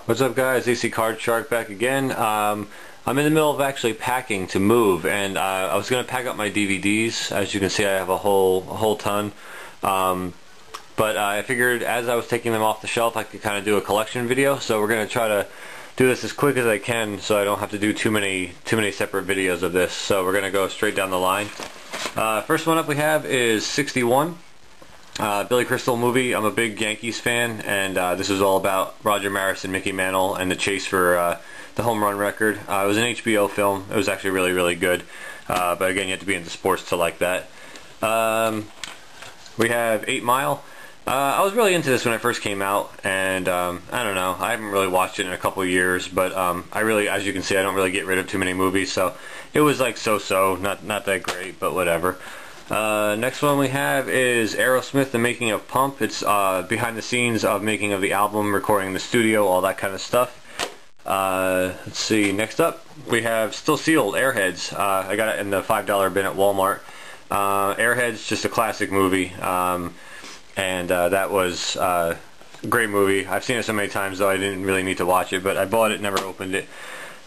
What's up, guys? ACCardShark back again. I'm in the middle of actually packing to move, and I was going to pack up my DVDs. As you can see, I have a whole ton. But I figured as I was taking them off the shelf, I could kind of do a collection video. So we're going to try to do this as quick as I can, so I don't have to do too many separate videos of this. So we're going to go straight down the line. First one up we have is 61. Billy Crystal movie. I'm a big Yankees fan, and this is all about Roger Maris and Mickey Mantle and the chase for the home run record. It was an HBO film. It was actually really good. But again, you have to be into sports to like that. We have 8 Mile. I was really into this when it first came out, and I don't know. I haven't really watched it in a couple of years, but I really, as you can see, I don't really get rid of too many movies, so it was like so-so, not that great, but whatever. Next one we have is Aerosmith, The Making of Pump. It's behind the scenes of making of the album, recording in the studio, all that kind of stuff. Let's see, next up we have Still Sealed, Airheads. I got it in the $5 bin at Walmart. Airheads, just a classic movie, and that was a great movie. I've seen it so many times, though I didn't really need to watch it, but I bought it, never opened it.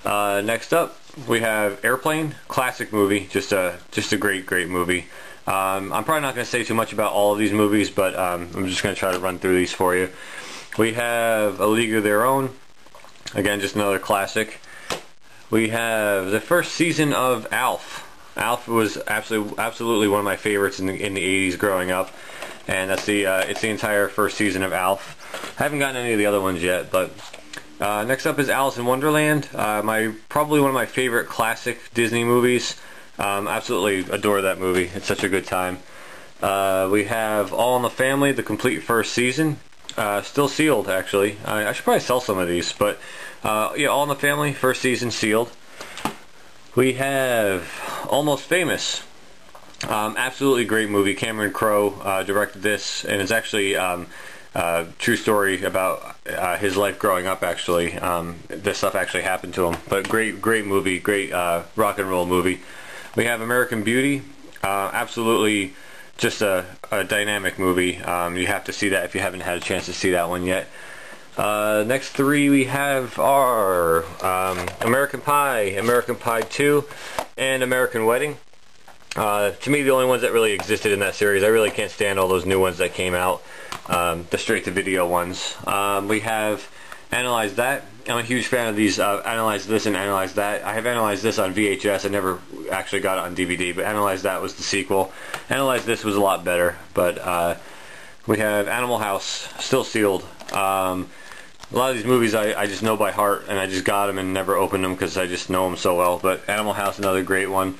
Next up we have Airplane, classic movie, just a great movie. I'm probably not going to say too much about all of these movies, but I'm just going to try to run through these for you. We have A League of Their Own, again, just another classic. We have the first season of Alf. Alf was absolutely one of my favorites in the 80s growing up, and that's it's the entire first season of Alf. I haven't gotten any of the other ones yet, but next up is Alice in Wonderland. Probably one of my favorite classic Disney movies. Absolutely adore that movie. It's such a good time. We have All in the Family, the complete first season. Still sealed, actually. I should probably sell some of these, but yeah, All in the Family, first season, sealed. We have Almost Famous. Absolutely great movie. Cameron Crowe directed this, and it's actually true story about his life growing up, actually. This stuff actually happened to him. But great movie, great rock and roll movie. We have American Beauty. Absolutely just a dynamic movie. You have to see that if you haven't had a chance to see that one yet. Next three we have are American Pie, American Pie 2, and American Wedding. To me, the only ones that really existed in that series. I really can't stand all those new ones that came out, the straight-to-video ones. We have Analyze That. I'm a huge fan of these Analyze This and Analyze That. I have Analyzed This on VHS. I never actually got it on DVD, but Analyze That was the sequel. Analyze This was a lot better, but we have Animal House, still sealed. A lot of these movies I just know by heart, and I just got them and never opened them because I just know them so well, but Animal House, another great one.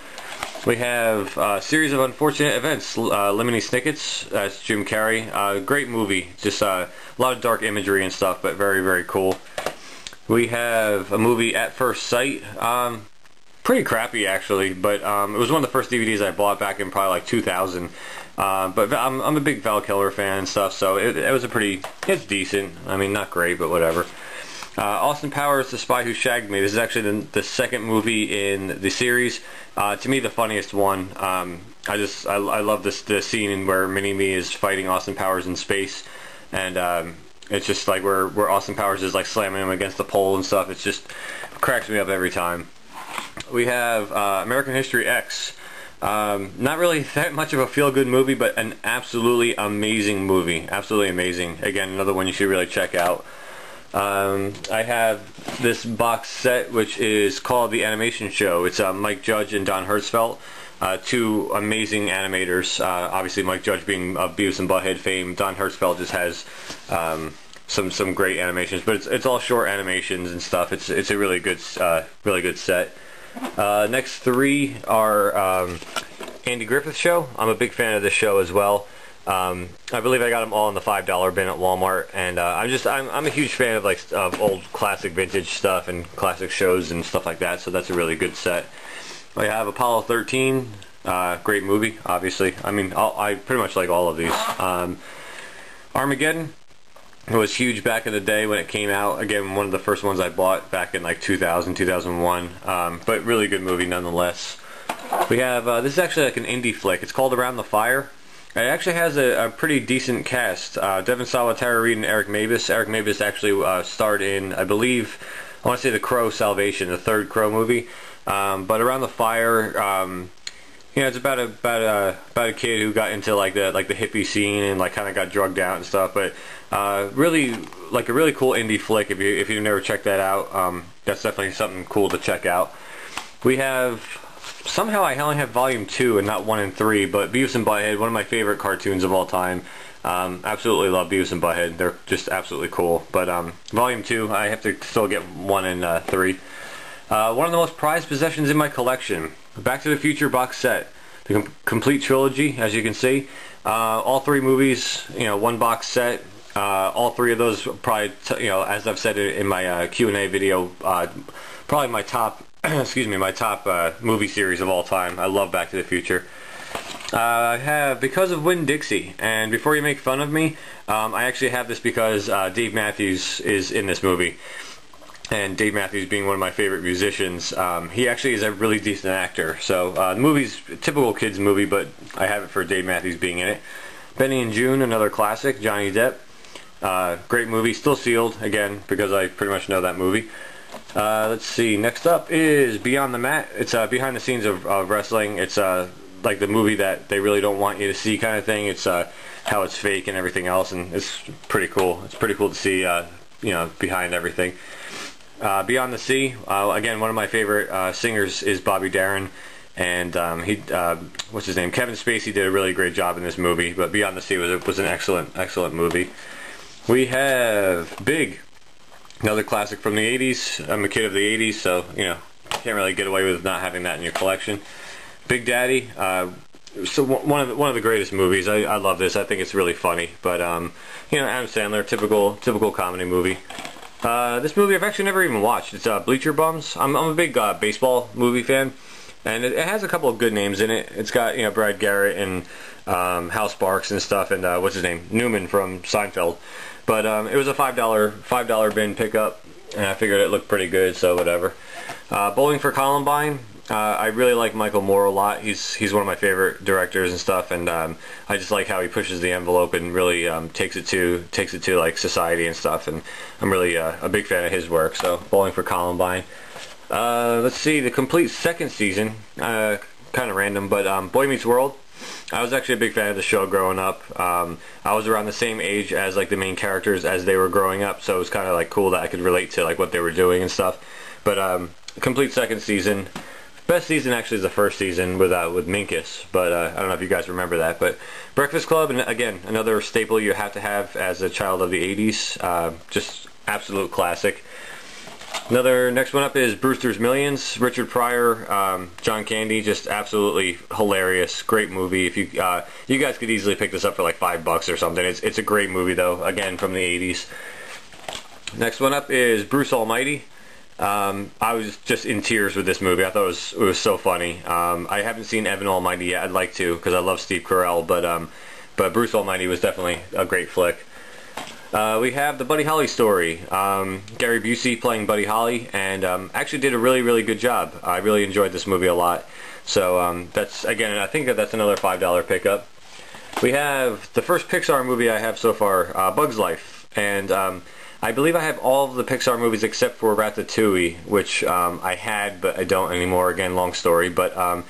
We have a Series of Unfortunate Events, Lemony Snicket's, that's Jim Carrey. Great movie, just a lot of dark imagery and stuff, but very cool. We have a movie, At First Sight. Pretty crappy, actually, but it was one of the first DVDs I bought back in probably like 2000. But I'm a big Val Kilmer fan and stuff, so it was it's decent. I mean, not great, but whatever. Austin Powers, The Spy Who Shagged Me. This is actually the second movie in the series. To me, the funniest one. I love the scene where Mini-Me is fighting Austin Powers in space, and it's just like where Austin Powers is like slamming him against the pole and stuff. It's just cracks me up every time. We have American History X. Not really that much of a feel-good movie, but an absolutely amazing movie. Absolutely amazing. Again, another one you should really check out. I have this box set, which is called The Animation Show. It's Mike Judge and Don Hertzfeldt, two amazing animators. Obviously, Mike Judge being of Beavis and Butthead fame. Don Hertzfeldt just has some great animations, but it's all short animations and stuff. It's a really good set. Next three are Andy Griffith Show. I'm a big fan of this show as well. I believe I got them all in the $5 bin at Walmart, and I'm a huge fan of old classic vintage stuff and classic shows and stuff like that. So that's a really good set. I have Apollo 13, great movie, obviously. I mean, I pretty much like all of these. Armageddon. It was huge back in the day when it came out. Again, one of the first ones I bought back in like 2000, 2001. But really good movie nonetheless. We have this is actually like an indie flick. It's called Around the Fire. It actually has a pretty decent cast. Devin Sawa, Tara Reid, and Eric Mabus. Eric Mabus actually starred in, I believe, I want to say the Crow Salvation, the third Crow movie. But Around the Fire, it's about a kid who got into like the hippie scene and like kind of got drugged out and stuff. But really like a really cool indie flick. If you've never checked that out, that's definitely something cool to check out. We have. Somehow I only have Volume 2 and not 1 and 3, but Beavis and Butthead, one of my favorite cartoons of all time. Absolutely love Beavis and Butthead. They're just absolutely cool. But Volume 2, I have to still get 1 and 3. One of the most prized possessions in my collection, Back to the Future box set. The complete trilogy, as you can see. All 3 movies, one box set. All 3 of those probably, as I've said in my Q&A video, probably my top excuse me, my top movie series of all time. I love Back to the Future. I have Because of Winn-Dixie, and before you make fun of me, I actually have this because Dave Matthews is in this movie, and Dave Matthews being one of my favorite musicians, he actually is a really decent actor. So the movie's a typical kids movie, but I have it for Dave Matthews being in it. Benny and June, another classic, Johnny Depp. Great movie, still sealed, again, because I pretty much know that movie. Let's see, next up is Beyond the Mat. It's behind the scenes of wrestling. It's like the movie that they really don't want you to see kind of thing. It's how it's fake and everything else, and it's pretty cool. It's pretty cool to see, behind everything. Beyond the Sea, again, one of my favorite singers is Bobby Darin, and what's his name? Kevin Spacey did a really great job in this movie, but Beyond the Sea was an excellent movie. We have Big. Another classic from the 80s. I'm a kid of the 80s, so, can't really get away with not having that in your collection. Big Daddy, so one of the greatest movies. I love this. I think it's really funny. But, Adam Sandler, typical comedy movie. This movie I've actually never even watched. It's Bleacher Bums. I'm a big baseball movie fan, and it has a couple of good names in it. It's got, Brad Garrett and Hal Sparks and stuff, and what's his name? Newman from Seinfeld. But it was a $5 bin pickup, and I figured it looked pretty good, so whatever. Bowling for Columbine. I really like Michael Moore a lot. He's one of my favorite directors and stuff, and I just like how he pushes the envelope and really takes it to like society and stuff. And I'm really a big fan of his work. So Bowling for Columbine. Let's see, the complete second season. Kind of random, but Boy Meets World. I was actually a big fan of the show growing up. I was around the same age as like the main characters as they were growing up, so it was kind of like cool that I could relate to like what they were doing and stuff. But complete second season. Best season actually is the first season with Minkus, but I don't know if you guys remember that. But Breakfast Club, and again, another staple you have to have as a child of the 80s. Just absolute classic. Next one up is Brewsters Millions. Richard Pryor, John Candy, just absolutely hilarious. Great movie. If you guys could easily pick this up for like $5 or something. It's a great movie though. Again, from the 80s. Next one up is Bruce Almighty. I was just in tears with this movie. I thought it was so funny. I haven't seen Evan Almighty yet. I'd like to because I love Steve Carell, but Bruce Almighty was definitely a great flick. We have the Buddy Holly story. Gary Busey playing Buddy Holly, and actually did a really good job. I really enjoyed this movie a lot. So that's, again, I think that's another $5 pickup. We have the first Pixar movie I have so far, Bug's Life, and I believe I have all of the Pixar movies except for Ratatouille, which I had but I don't anymore. Again, long story, but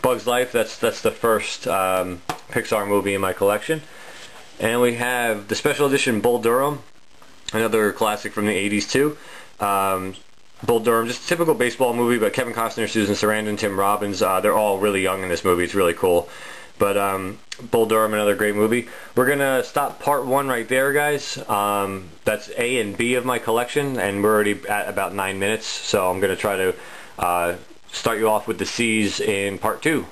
Bug's Life, that's the first Pixar movie in my collection. And we have the special edition Bull Durham, another classic from the 80s too. Bull Durham, just a typical baseball movie, but Kevin Costner, Susan Sarandon, Tim Robbins, they're all really young in this movie. It's really cool. But Bull Durham, another great movie. We're going to stop part 1 right there, guys. That's A and B of my collection, and we're already at about 9 minutes, so I'm going to try to start you off with the C's in part 2.